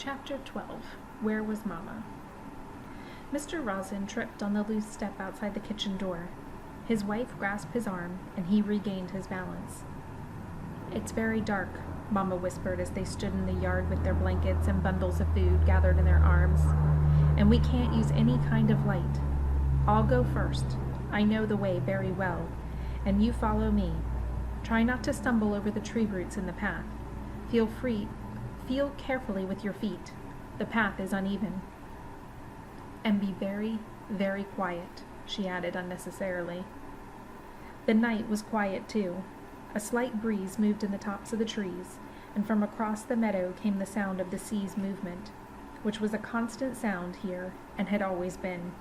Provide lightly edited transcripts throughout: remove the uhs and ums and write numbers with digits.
Chapter 12. Where was Mama? Mr. Rosin tripped on the loose step outside the kitchen door. His wife grasped his arm, and he regained his balance. "It's very dark," Mama whispered as they stood in the yard with their blankets and bundles of food gathered in their arms, "and we can't use any kind of light. I'll go first. I know the way very well, and you follow me. Try not to stumble over the tree roots in the path. Feel carefully with your feet. The path is uneven. And be very, very quiet," she added unnecessarily. The night was quiet too. A slight breeze moved in the tops of the trees, and from across the meadow came the sound of the sea's movement, which was a constant sound here and had always been.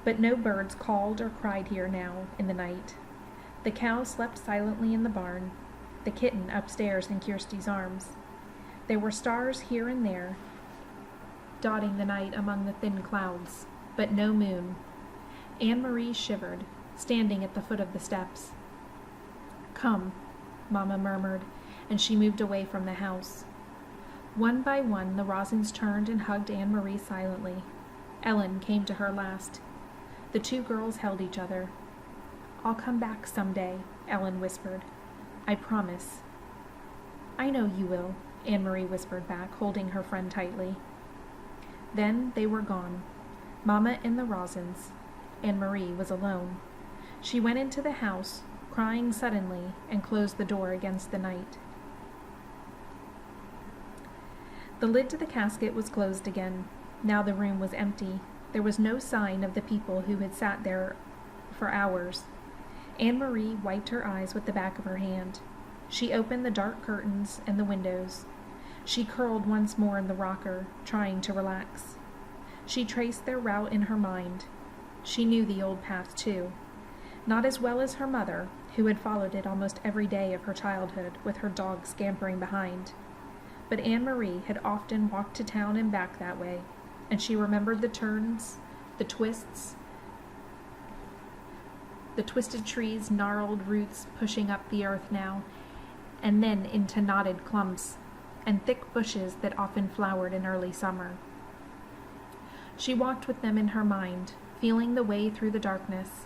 But no birds called or cried here now in the night. The cow slept silently in the barn, the kitten upstairs in Kirsty's arms. There were stars here and there, dotting the night among the thin clouds, but no moon. Anne-Marie shivered, standing at the foot of the steps. "Come," Mama murmured, and she moved away from the house. One by one the Rosins turned and hugged Anne-Marie silently. Ellen came to her last. The two girls held each other. "I'll come back someday," Ellen whispered. "I promise." "I know you will," Anne-Marie whispered back, holding her friend tightly. Then they were gone. Mama and the Rosins. Anne-Marie was alone. She went into the house, crying suddenly, and closed the door against the night. The lid to the casket was closed again. Now the room was empty. There was no sign of the people who had sat there for hours. Anne-Marie wiped her eyes with the back of her hand. She opened the dark curtains and the windows. She curled once more in the rocker, trying to relax. She traced their route in her mind. She knew the old path, too. Not as well as her mother, who had followed it almost every day of her childhood, with her dog scampering behind. But Anne-Marie had often walked to town and back that way, and she remembered the turns, the twists, the twisted trees' gnarled roots pushing up the earth now, and then into knotted clumps, and thick bushes that often flowered in early summer. She walked with them in her mind, feeling the way through the darkness.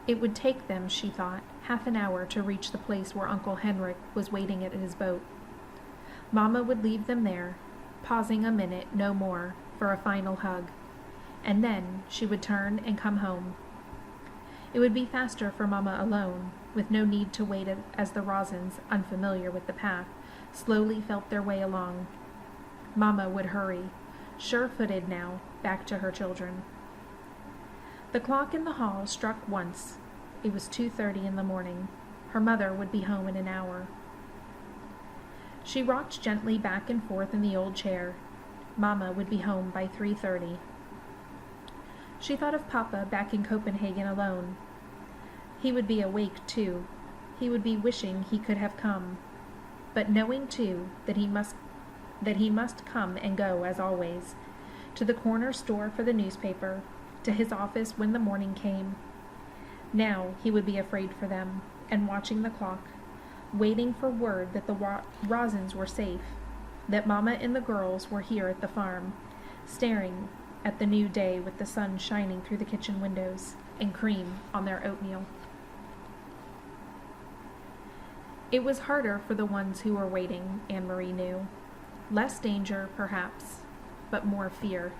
It would take them, she thought, half an hour to reach the place where Uncle Henrik was waiting at his boat. Mama would leave them there, pausing a minute, no more, for a final hug, and then she would turn and come home. It would be faster for Mama alone, with no need to wait as the Rosins, unfamiliar with the path, slowly felt their way along. Mama would hurry, sure-footed now, back to her children. The clock in the hall struck once. It was 2:30 in the morning. Her mother would be home in an hour. She rocked gently back and forth in the old chair. Mama would be home by 3:30. She thought of Papa back in Copenhagen alone. He would be awake, too. He would be wishing he could have come, but knowing, too, that he must come and go as always, to the corner store for the newspaper, to his office when the morning came. Now he would be afraid for them, and watching the clock, waiting for word that the Rosins were safe, that Mama and the girls were here at the farm, staring at the new day with the sun shining through the kitchen windows, and cream on their oatmeal. It was harder for the ones who were waiting, Anne-Marie knew. Less danger, perhaps, but more fear.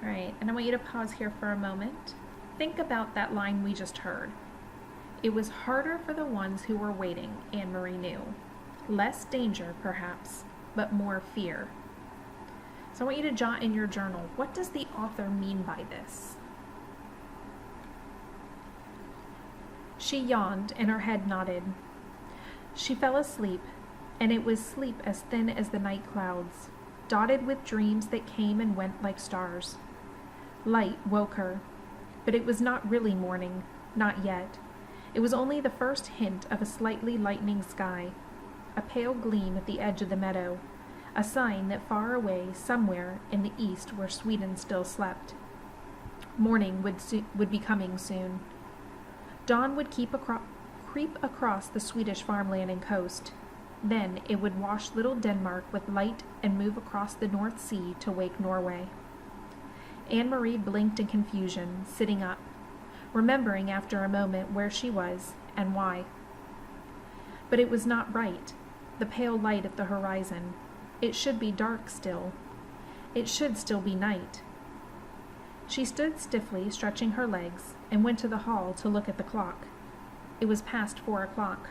All right, and I want you to pause here for a moment. Think about that line we just heard. It was harder for the ones who were waiting, Anne-Marie knew. Less danger, perhaps, but more fear. So I want you to jot in your journal, what does the author mean by this? She yawned, and her head nodded. She fell asleep, and it was sleep as thin as the night clouds, dotted with dreams that came and went like stars. Light woke her, but it was not really morning, not yet. It was only the first hint of a slightly lightening sky, a pale gleam at the edge of the meadow, a sign that far away, somewhere in the east where Sweden still slept, morning would be coming soon. Dawn would creep across the Swedish farmland and coast. Then it would wash little Denmark with light and move across the North Sea to wake Norway. Anne-Marie blinked in confusion, sitting up, remembering after a moment where she was and why. But it was not right, the pale light at the horizon. It should be dark still. It should still be night. She stood stiffly, stretching her legs, and went to the hall to look at the clock. It was past 4 o'clock.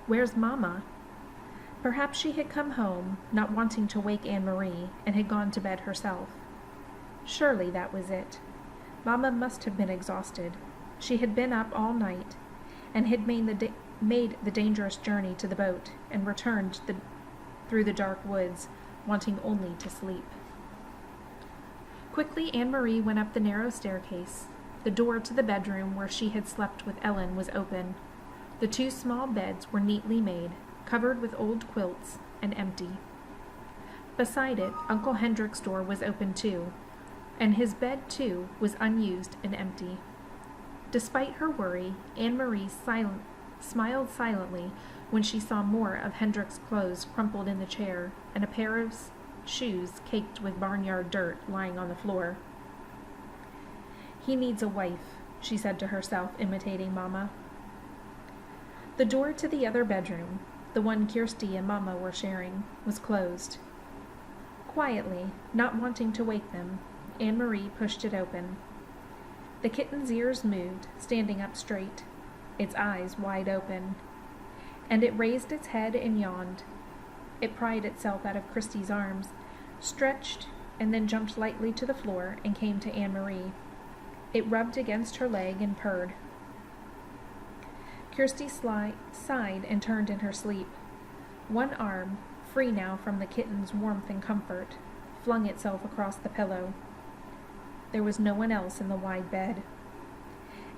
Where's Mamma? Perhaps she had come home, not wanting to wake Anne-Marie, and had gone to bed herself. Surely that was it. Mamma must have been exhausted. She had been up all night, and had made the dangerous journey to the boat, and returned through the dark woods, wanting only to sleep. Quickly Anne-Marie went up the narrow staircase. The door to the bedroom where she had slept with Ellen was open. The 2 small beds were neatly made, covered with old quilts, and empty. Beside it, Uncle Hendrik's door was open too, and his bed too was unused and empty. Despite her worry, Anne-Marie smiled silently when she saw more of Hendrik's clothes crumpled in the chair, and a pair of shoes caked with barnyard dirt lying on the floor. He needs a wife, she said to herself, imitating Mamma. The door to the other bedroom, the one Kirsty and Mamma were sharing, was closed. Quietly, not wanting to wake them, Anne-Marie pushed it open. The kitten's ears moved, standing up straight, its eyes wide open, and it raised its head and yawned. It pried itself out of Kirsty's arms, stretched, and then jumped lightly to the floor and came to Anne-Marie. It rubbed against her leg and purred. Kirsty sighed and turned in her sleep. One arm, free now from the kitten's warmth and comfort, flung itself across the pillow. There was no one else in the wide bed.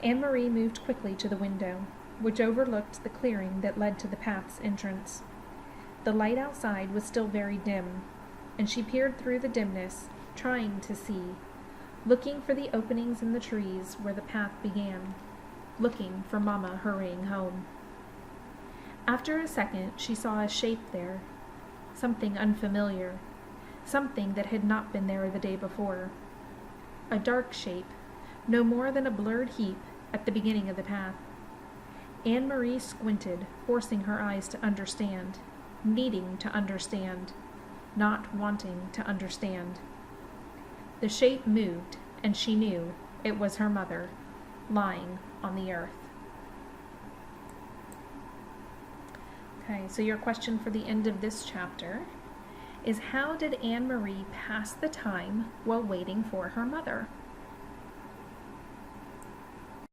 Anne-Marie moved quickly to the window, which overlooked the clearing that led to the path's entrance. The light outside was still very dim, and she peered through the dimness, trying to see, looking for the openings in the trees where the path began, looking for Mamma hurrying home. After a second, she saw a shape there, something unfamiliar, something that had not been there the day before. A dark shape, no more than a blurred heap, at the beginning of the path. Anne-Marie squinted, forcing her eyes to understand, needing to understand, not wanting to understand. The shape moved, and she knew it was her mother, lying on the earth. Okay, so your question for the end of this chapter is, how did Anne-Marie pass the time while waiting for her mother?